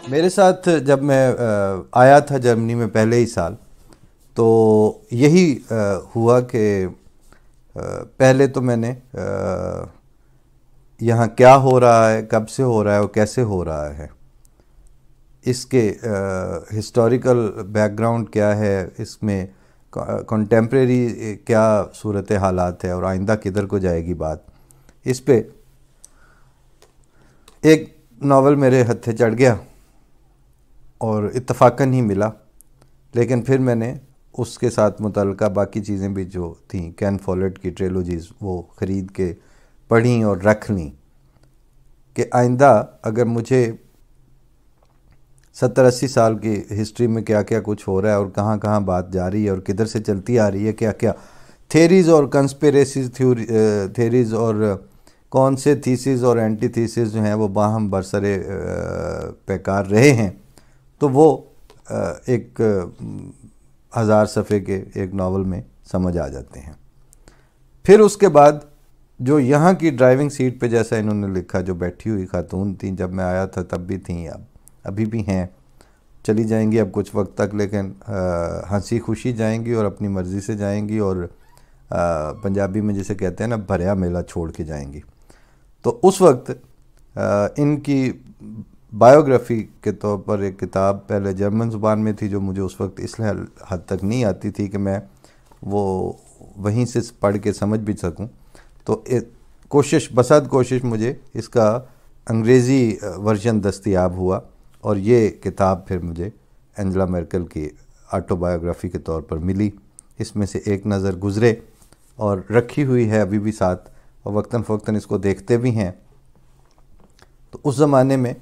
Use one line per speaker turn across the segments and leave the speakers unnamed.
میرے ساتھ جب میں آیا تھا جرمنی میں پہلے ہی سال، تو یہی ہوا کہ پہلے تو میں نے یہاں کیا ہو رہا ہے، کب سے ہو رہا ہے اور کیسے ہو رہا ہے، اس کے ہسٹوریکل بیک گراؤنڈ کیا ہے، اس میں کنٹمپریری کیا صورت حالات ہے اور آئندہ کدھر کو جائے گی بات، اس پہ ایک ناول میرے ہتھے چڑھ گیا اور اتفاقاً ہی ملا، لیکن پھر میں نے اس کے ساتھ متعلقہ باقی چیزیں بھی جو تھیں، کین فولٹ کی ٹریلوجیز وہ خرید کے پڑھیں اور رکھ لیں کہ آئندہ اگر مجھے 70-80 سال کی ہسٹری میں کیا کیا کچھ ہو رہا ہے اور کہاں کہاں بات جا رہی ہے اور کدھر سے چلتی آ رہی ہے، کیا کیا تھیریز اور کنسپیریسیز تھیریز اور کون سے تھیسز اور اینٹی تھیسز جو ہیں وہ باہم برسرے پیکار رہے ہیں، تو وہ ایک 1000 صفحے کے ایک ناول میں سمجھ آ جاتے ہیں۔ پھر اس کے بعد جو یہاں کی ڈرائیونگ سیٹ پہ جیسا انہوں نے لکھا، جو بیٹھی ہوئی خاتون تھیں، جب میں آیا تھا تب بھی تھیں، ابھی بھی ہیں، چلی جائیں گی اب کچھ وقت تک، لیکن ہنسی خوشی جائیں گی اور اپنی مرضی سے جائیں گی، اور پنجابی میں جسے کہتے ہیں نا بھریا میلہ چھوڑ کے جائیں گی۔ تو اس وقت ان کی بائیوگرافی کے طور پر ایک کتاب پہلے جرمن زبان میں تھی، جو مجھے اس وقت اس حد تک نہیں آتی تھی کہ میں وہ وہیں سے پڑھ کے سمجھ بھی سکوں، تو بسد کوشش مجھے اس کا انگریزی ورژن دستیاب ہوا، اور یہ کتاب پھر مجھے اینجلا میرکل کی آٹو بائیوگرافی کے طور پر ملی۔ اس میں سے ایک نظر گزرے اور رکھی ہوئی ہے ابھی بھی ساتھ، اور وقتاً فوقتاً اس کو دیکھتے بھی ہیں۔ تو اس زمانے میں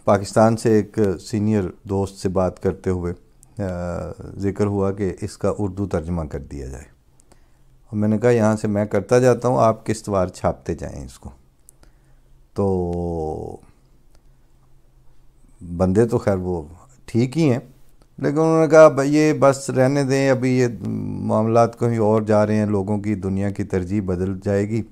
پاکستان سے ایک سینئر دوست سے بات کرتے ہوئے ذکر ہوا کہ اس کا اردو ترجمہ کر دیا جائے، اور میں نے کہا یہاں سے میں کرتا جاتا ہوں، آپ قسط وار چھاپتے جائیں اس کو۔ تو بندے تو خیر وہ ٹھیک ہی ہیں، لیکن انہوں نے کہا یہ بس رہنے دیں، ابھی یہ معاملات کہیں اور جا رہے ہیں، لوگوں کی دنیا کی ترجیح بدل جائے گی،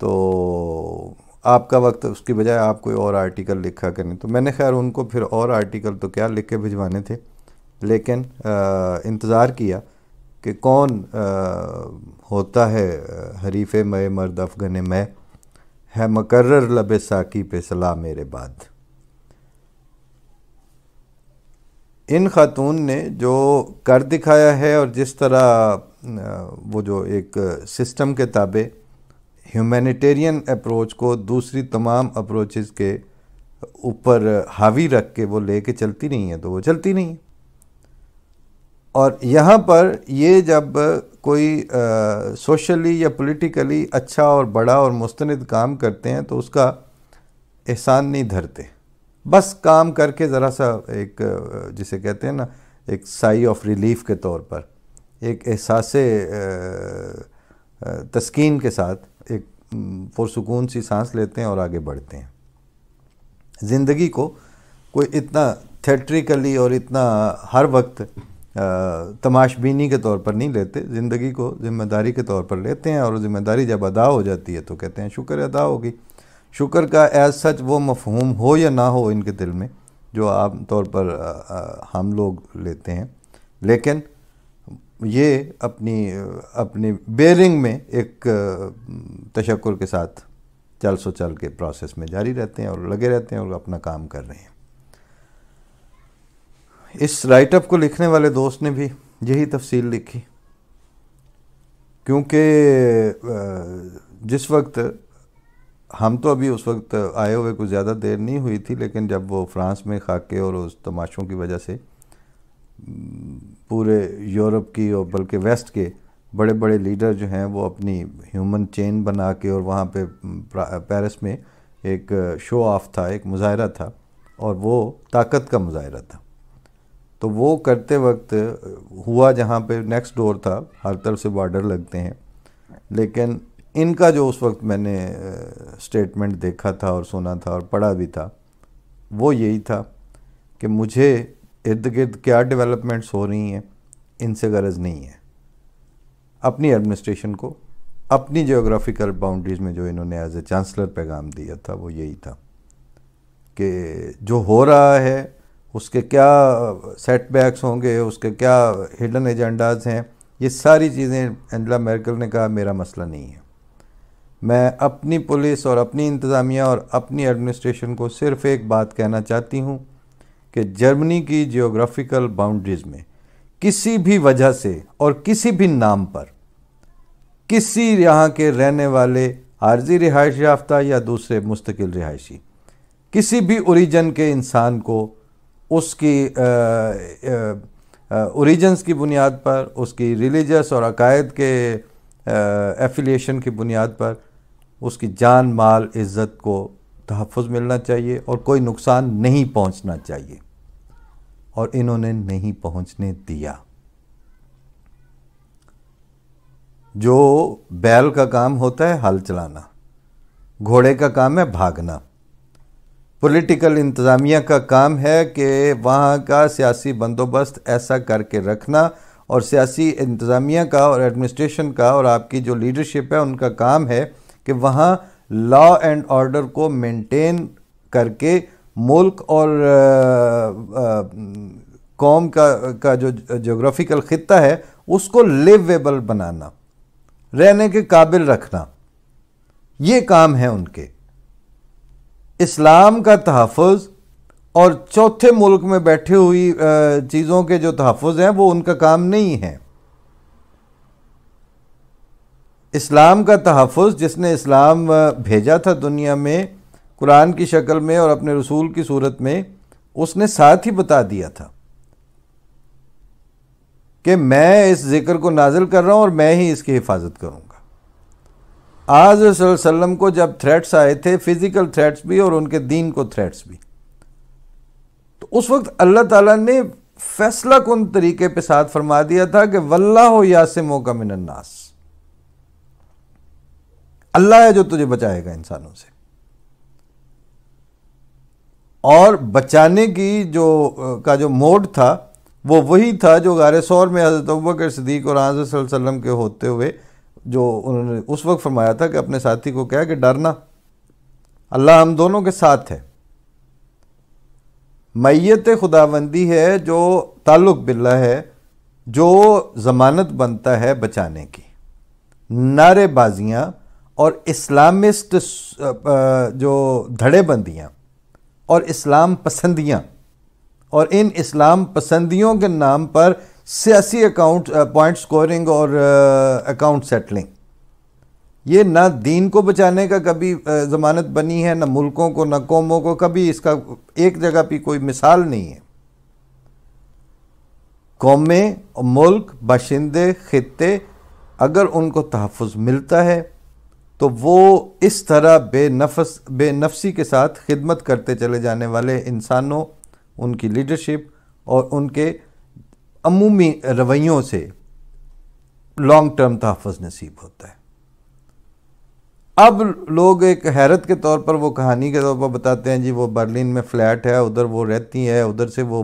تو آپ کا وقت، اس کی بجائے آپ کوئی اور آرٹیکل لکھا کریں۔ تو میں نے خیر ان کو پھر اور آرٹیکل تو کیا لکھ کے بھجوانے تھے، لیکن انتظار کیا کہ کون ہوتا ہے حریف میں مرد افغن میں، ہے مقرر لب ساقی پہ صلاح میرے بعد۔ ان خاتون نے جو کر دکھایا ہے، اور جس طرح وہ جو ایک سسٹم کے تابع ہیومینیٹیرین اپروچ کو دوسری تمام اپروچز کے اوپر حاوی رکھ کے وہ لے کے چلتی نہیں ہیں، تو وہ چلتی نہیں ہیں۔ اور یہاں پر یہ جب کوئی سوشلی یا پولیٹیکلی اچھا اور بڑا اور مستند کام کرتے ہیں تو اس کا احسان نہیں دھرتے، بس کام کر کے ذرا سا ایک جسے کہتے ہیں نا ایک سائی آف ریلیف کے طور پر، ایک احساس تسکین کے ساتھ ایک پرسکون سی سانس لیتے ہیں اور آگے بڑھتے ہیں۔ زندگی کو کوئی اتنا تھیٹریکلی اور اتنا ہر وقت تماش بینی کے طور پر نہیں لیتے، زندگی کو ذمہ داری کے طور پر لیتے ہیں، اور ذمہ داری جب ادا ہو جاتی ہے تو کہتے ہیں شکر ادا ہوگی۔ شکر کا ایز سچ وہ مفہوم ہو یا نہ ہو ان کے دل میں، جو عام طور پر ہم لوگ لیتے ہیں، لیکن یہ اپنی بیئرنگ میں ایک تشکر کے ساتھ چل کے پروسیس میں جاری رہتے ہیں اور لگے رہتے ہیں اور اپنا کام کر رہے ہیں۔ اس رائٹ اپ کو لکھنے والے دوست نے بھی یہی تفصیل لکھی، کیونکہ جس وقت ہم تو ابھی اس وقت آئے ہوئے کچھ زیادہ دیر نہیں ہوئی تھی، لیکن جب وہ فرانس میں خاکے اور اس تماشوں کی وجہ سے پورے یورپ کی اور بلکہ ویسٹ کے بڑے بڑے لیڈر جو ہیں وہ اپنی ہیومن چین بنا کے، اور وہاں پہ پیرس میں ایک شو آف تھا، ایک مظاہرہ تھا، اور وہ طاقت کا مظاہرہ تھا، تو وہ کرتے وقت ہوا جہاں پہ نیکسٹ ڈور تھا، ہر طرف سے بارڈر لگتے ہیں، لیکن ان کا جو اس وقت میں نے سٹیٹمنٹ دیکھا تھا اور سنا تھا اور پڑھا بھی تھا، وہ یہی تھا کہ مجھے ارد گرد کیا ڈیولپمنٹس ہو رہی ہیں ان سے غرض نہیں ہے، اپنی ایڈمنسٹریشن کو، اپنی جیوگرافیکل باؤنڈریز میں جو انہوں نے ایز اے چانسلر پیغام دیا تھا وہ یہی تھا کہ جو ہو رہا ہے اس کے کیا سیٹ بیکس ہوں گے، اس کے کیا ہڈن ایجنڈاز ہیں، یہ ساری چیزیں اینجلا میرکل نے کہا میرا مسئلہ نہیں ہے. میں اپنی پولیس اور اپنی انتظامیہ اور اپنی ایڈمنسٹریشن کو صرف ایک بات کہنا چاہتی ہوں کہ جرمنی کی جیوگرافیکل باؤنڈریز میں کسی بھی وجہ سے اور کسی بھی نام پر کسی یہاں کے رہنے والے عارضی رہائش یافتہ یا دوسرے مستقل رہائشی کسی بھی اوریجن کے انسان کو اس کی اوریجنز کی بنیاد پر، اس کی ریلیجس اور عقائد کے ایفیلیشن کی بنیاد پر اس کی جان، مال، عزت کو تحفظ ملنا چاہیے اور کوئی نقصان نہیں پہنچنا چاہیے، اور انہوں نے نہیں پہنچنے دیا. جو بیل کا کام ہوتا ہے ہل چلانا، گھوڑے کا کام ہے بھاگنا. پولیٹیکل انتظامیہ کا کام ہے کہ وہاں کا سیاسی بندوبست ایسا کر کے رکھنا، اور سیاسی انتظامیہ کا اور ایڈمنسٹریشن کا اور آپ کی جو لیڈرشپ ہے ان کا کام ہے کہ وہاں لا اینڈ آرڈر کو مینٹین کر کے ملک اور قوم کا جو جغرافیکل خطہ ہے اس کو لیویبل بنانا، رہنے کے قابل رکھنا. یہ کام ہے ان کے. اسلام کا تحفظ اور چوتھے ملک میں بیٹھے ہوئی چیزوں کے جو تحفظ ہیں وہ ان کا کام نہیں ہے. اسلام کا تحفظ جس نے اسلام بھیجا تھا دنیا میں قرآن کی شکل میں اور اپنے رسول کی صورت میں، اس نے ساتھ ہی بتا دیا تھا کہ میں اس ذکر کو نازل کر رہا ہوں اور میں ہی اس کی حفاظت کروں گا. آج صلی اللہ علیہ وسلم کو جب تھریٹس آئے تھے، فزیکل تھریٹس بھی اور ان کے دین کو تھریٹس بھی، تو اس وقت اللہ تعالیٰ نے فیصلہ کن طریقے پہ ساتھ فرما دیا تھا کہ واللہ یعصمک من الناس، اللہ ہے جو تجھے بچائے گا انسانوں سے. اور بچانے کی جو موڈ تھا وہ وہی تھا جو غار ثور میں حضرت ابوبکر صدیق اور حضرت صلی اللہ علیہ وسلم کے ہوتے ہوئے جو انہوں نے اس وقت فرمایا تھا کہ اپنے ساتھی کو کہا کہ ڈرنا، اللہ ہم دونوں کے ساتھ ہے. میت خداوندی ہے جو تعلق باللہ ہے، جو ضمانت بنتا ہے بچانے کی. نعرے بازیاں اور اسلامسٹ جو دھڑے بندیاں اور اسلام پسندیاں اور ان اسلام پسندیوں کے نام پر سیاسی پوائنٹ سکورنگ اور اکاؤنٹ سیٹلنگ، یہ نہ دین کو بچانے کا کبھی ضمانت بنی ہے، نہ ملکوں کو، نہ قوموں کو. کبھی اس کا ایک جگہ پہ کوئی مثال نہیں ہے. قومیں، ملک، باشندے، خطے اگر ان کو تحفظ ملتا ہے تو وہ اس طرح بے نفسی کے ساتھ خدمت کرتے چلے جانے والے انسانوں، ان کی لیڈرشپ اور ان کے عمومی رویوں سے لانگ ٹرم تحفظ نصیب ہوتا ہے. اب لوگ ایک حیرت کے طور پر وہ کہانی کے طور پر بتاتے ہیں جی وہ برلن میں فلیٹ ہے، ادھر وہ رہتی ہیں، ادھر سے وہ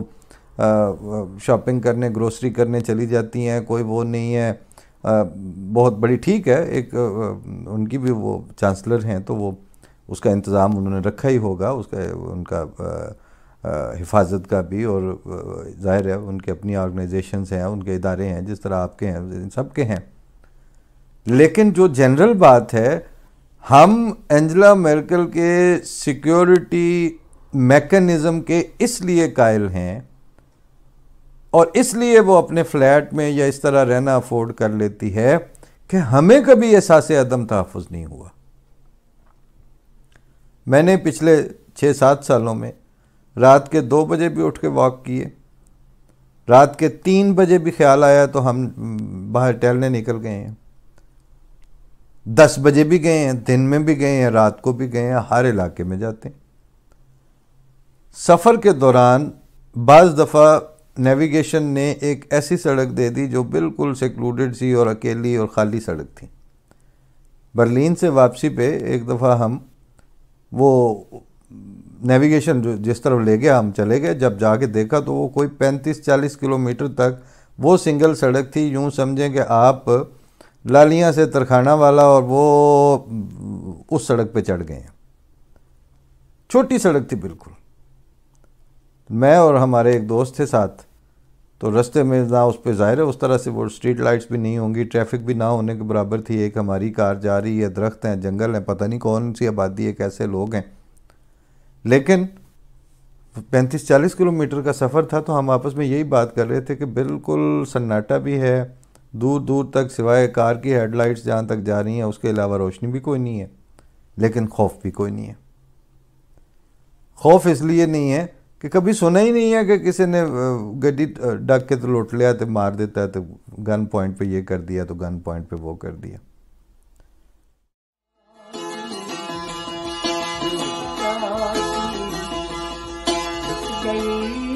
شاپنگ کرنے، گروسری کرنے چلی جاتی ہیں، کوئی وہ نہیں ہے. بہت بڑی ٹھیک ہے، ایک ان کی بھی وہ چانسلر ہیں تو وہ اس کا انتظام انہوں نے رکھا ہی ہوگا، اس کا ان کا حفاظت کا بھی، اور ظاہر ہے ان کے اپنی آرگنائزیشنز ہیں، ان کے ادارے ہیں جس طرح آپ کے ہیں، سب کے ہیں. لیکن جو جنرل بات ہے، ہم اینجلا میرکل کے سیکیورٹی میکنزم کے اس لیے قائل ہیں اور اس لیے وہ اپنے فلیٹ میں یا اس طرح رہنا افورڈ کر لیتی ہے کہ ہمیں کبھی احساس عدم تحفظ نہیں ہوا. میں نے پچھلے 6-7 سالوں میں رات کے 2 بجے بھی اٹھ کے واک کیے، رات کے 3 بجے بھی خیال آیا تو ہم باہر ٹہلنے نکل گئے ہیں، 10 بجے بھی گئے ہیں، دن میں بھی گئے ہیں، رات کو بھی گئے ہیں، ہر علاقے میں جاتے ہیں. سفر کے دوران بعض دفعہ نیویگیشن نے ایک ایسی سڑک دے دی جو بالکل سیکلوڈڈ سی اور اکیلی اور خالی سڑک تھی. برلین سے واپسی پہ ایک دفعہ ہم وہ نیویگیشن جس طرف لے گیا ہم چلے گئے، جب جا کے دیکھا تو وہ کوئی 35-40 کلومیٹر تک وہ سنگل سڑک تھی. یوں سمجھیں کہ آپ لالیاں سے ترخانہ والا، اور وہ اس سڑک پہ چڑھ گئے ہیں. چھوٹی سڑک تھی بالکل. میں اور ہمارے ایک دوست تھے ساتھ، تو رستے میں نہ اس پہ ظاہر ہے اس طرح سے وہ اسٹریٹ لائٹس بھی نہیں ہوں گی، ٹریفک بھی نہ ہونے کے برابر تھی. ایک ہماری کار جا رہی ہے، درخت ہیں، جنگل ہیں، پتہ نہیں کون سی آبادی ہے، کیسے لوگ ہیں. لیکن 35-40 کلومیٹر کا سفر تھا، تو ہم آپس میں یہی بات کر رہے تھے کہ بالکل سناٹا بھی ہے، دور دور تک سوائے کار کی ہیڈ لائٹس جہاں تک جا رہی ہیں اس کے علاوہ روشنی بھی کوئی نہیں ہے، لیکن خوف بھی کوئی نہیں ہے. خوف اس لیے نہیں ہے کہ کبھی سنا ہی نہیں ہے کہ کسی نے گڈی ڈک کے تو لوٹ لیا تو مار دیتا ہے، تو گن پوائنٹ پہ یہ کر دیا تو گن پوائنٹ پہ وہ کر دیا.
گئی